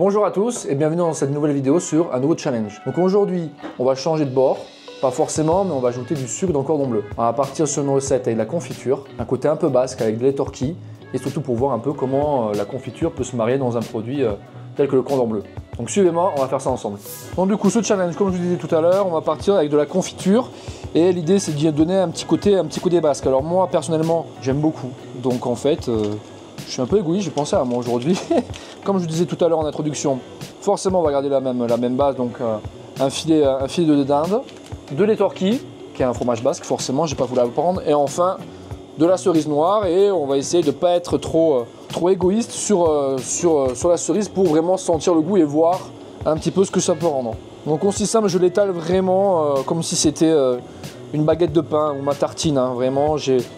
Bonjour à tous et bienvenue dans cette nouvelle vidéo sur un nouveau challenge. Donc aujourd'hui, on va changer de bord, pas forcément, mais on va ajouter du sucre dans le cordon bleu. On va partir sur une recette avec de la confiture, un côté un peu basque avec de lait torquis et surtout pour voir un peu comment la confiture peut se marier dans un produit tel que le cordon bleu. Donc suivez-moi, on va faire ça ensemble. Donc du coup, ce challenge, comme je vous disais tout à l'heure, on va partir avec de la confiture et l'idée c'est de donner un petit côté basque. Alors moi personnellement, j'aime beaucoup, donc en fait, je suis un peu égoïste, j'ai pensé à moi aujourd'hui. Comme je vous disais tout à l'heure en introduction, forcément on va garder la même base, donc un filet de dinde, de lait torquis, qui est un fromage basque, forcément, je ne vais pas vous l'apprendre, et enfin de la cerise noire, et on va essayer de ne pas être trop égoïste sur la cerise pour vraiment sentir le goût et voir un petit peu ce que ça peut rendre. Donc aussi simple, je l'étale vraiment comme si c'était une baguette de pain ou ma tartine, hein. Vraiment,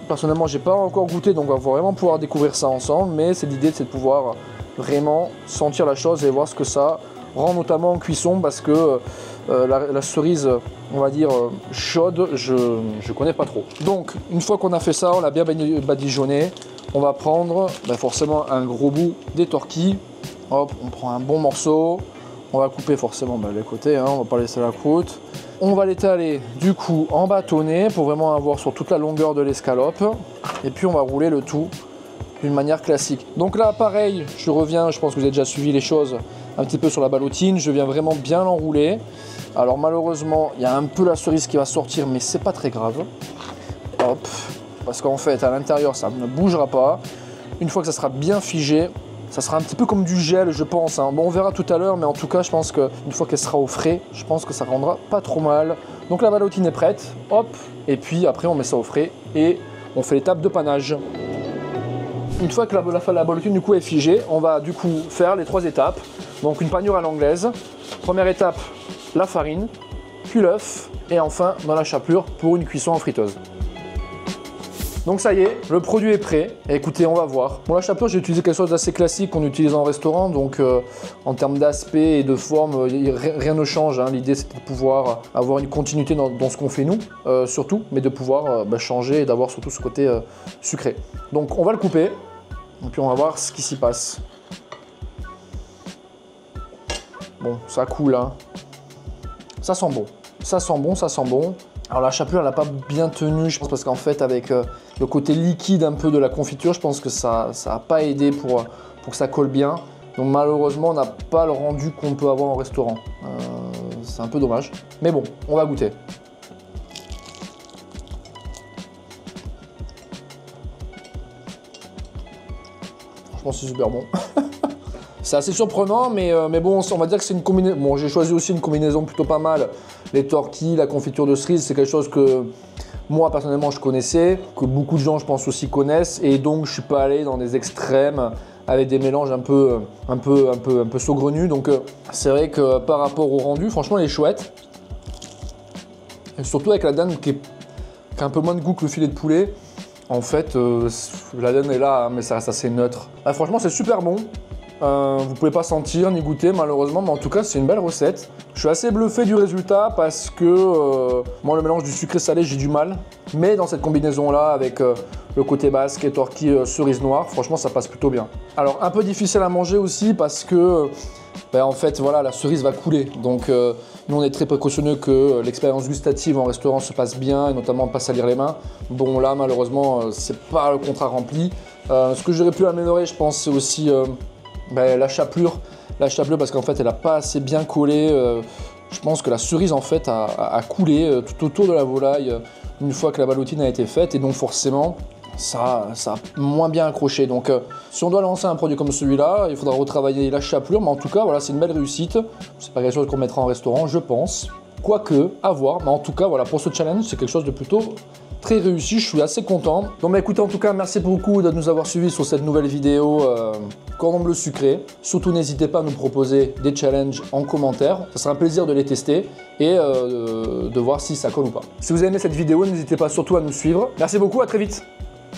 personnellement, j'ai pas encore goûté, donc on va vraiment pouvoir découvrir ça ensemble, mais l'idée, c'est de pouvoir vraiment sentir la chose et voir ce que ça rend, notamment en cuisson, parce que la cerise, on va dire chaude, je connais pas trop. Donc, une fois qu'on a fait ça, on l'a bien badigeonné, on va prendre forcément un gros bout des torquis. Hop, on prend un bon morceau, on va couper forcément les côtés, hein, on va pas laisser la croûte. On va l'étaler du coup en bâtonnet pour vraiment avoir sur toute la longueur de l'escalope. Et puis on va rouler le tout d'une manière classique. Donc là pareil, je reviens, je pense que vous avez déjà suivi les choses un petit peu sur la ballotine. Je viens vraiment bien l'enrouler. Alors malheureusement, il y a un peu la cerise qui va sortir, mais c'est pas très grave. Hop, parce qu'en fait à l'intérieur ça ne bougera pas. Une fois que ça sera bien figé, ça sera un petit peu comme du gel, je pense, hein. Bon, on verra tout à l'heure, mais en tout cas, je pense qu'une fois qu'elle sera au frais, je pense que ça rendra pas trop mal. Donc la ballotine est prête, hop, et puis après on met ça au frais et on fait l'étape de panage. Une fois que la ballotine du coup est figée, on va du coup faire les 3 étapes. Donc une panure à l'anglaise. Première étape, la farine, puis l'œuf, et enfin dans la chapelure pour une cuisson en friteuse. Donc ça y est, le produit est prêt. Et écoutez, on va voir. Pour la chapelure, j'ai utilisé quelque chose d'assez classique qu'on utilise en restaurant. Donc en termes d'aspect et de forme, rien ne change, hein. L'idée c'est de pouvoir avoir une continuité dans ce qu'on fait nous, surtout, mais de pouvoir changer et d'avoir surtout ce côté sucré. Donc on va le couper, et puis on va voir ce qui s'y passe. Bon, ça coule, hein. Ça sent bon. Ça sent bon, ça sent bon. Alors la chapelure, elle n'a pas bien tenu, je pense, parce qu'en fait, avec le côté liquide un peu de la confiture, je pense que ça n'a pas aidé pour que ça colle bien. Donc malheureusement, on n'a pas le rendu qu'on peut avoir en restaurant. C'est un peu dommage. Mais bon, on va goûter. Franchement, c'est super bon. C'est assez surprenant, mais bon, on va dire que c'est une combinaison. Bon, j'ai choisi aussi une combinaison plutôt pas mal. Les torquis, la confiture de cerise, c'est quelque chose que moi, personnellement, je connaissais, que beaucoup de gens, je pense, aussi connaissent. Et donc, je suis pas allé dans des extrêmes avec des mélanges un peu saugrenus. Donc, c'est vrai que par rapport au rendu, franchement, elle est chouette. Et surtout avec la dinde qui a un peu moins de goût que le filet de poulet. En fait, la dinde est là, mais ça reste assez neutre. Franchement, c'est super bon. Vous pouvez pas sentir ni goûter malheureusement, mais en tout cas c'est une belle recette. Je suis assez bluffé du résultat parce que moi le mélange du sucré salé j'ai du mal, mais dans cette combinaison là avec le côté basque et torquis cerise noire, franchement ça passe plutôt bien. Alors un peu difficile à manger aussi parce que en fait voilà, la cerise va couler, donc nous on est très précautionneux que l'expérience gustative en restaurant se passe bien et notamment pas salir les mains. Bon là malheureusement c'est pas le contrat rempli. Ce que j'aurais pu améliorer je pense c'est aussi la chapelure parce qu'en fait elle n'a pas assez bien collé. Je pense que la cerise en fait a coulé tout autour de la volaille une fois que la ballotine a été faite et donc forcément ça a moins bien accroché. Donc si on doit lancer un produit comme celui-là, il faudra retravailler la chapelure, mais en tout cas voilà, c'est une belle réussite. C'est pas quelque chose qu'on mettra en restaurant, je pense. Quoique, à voir, mais en tout cas voilà, pour ce challenge c'est quelque chose de plutôt très réussi, je suis assez content. Donc écoutez, en tout cas merci beaucoup de nous avoir suivis sur cette nouvelle vidéo cordon bleu sucré. Surtout n'hésitez pas à nous proposer des challenges en commentaire, ça sera un plaisir de les tester et de voir si ça colle ou pas. Si vous avez aimé cette vidéo, n'hésitez pas surtout à nous suivre. Merci beaucoup, à très vite.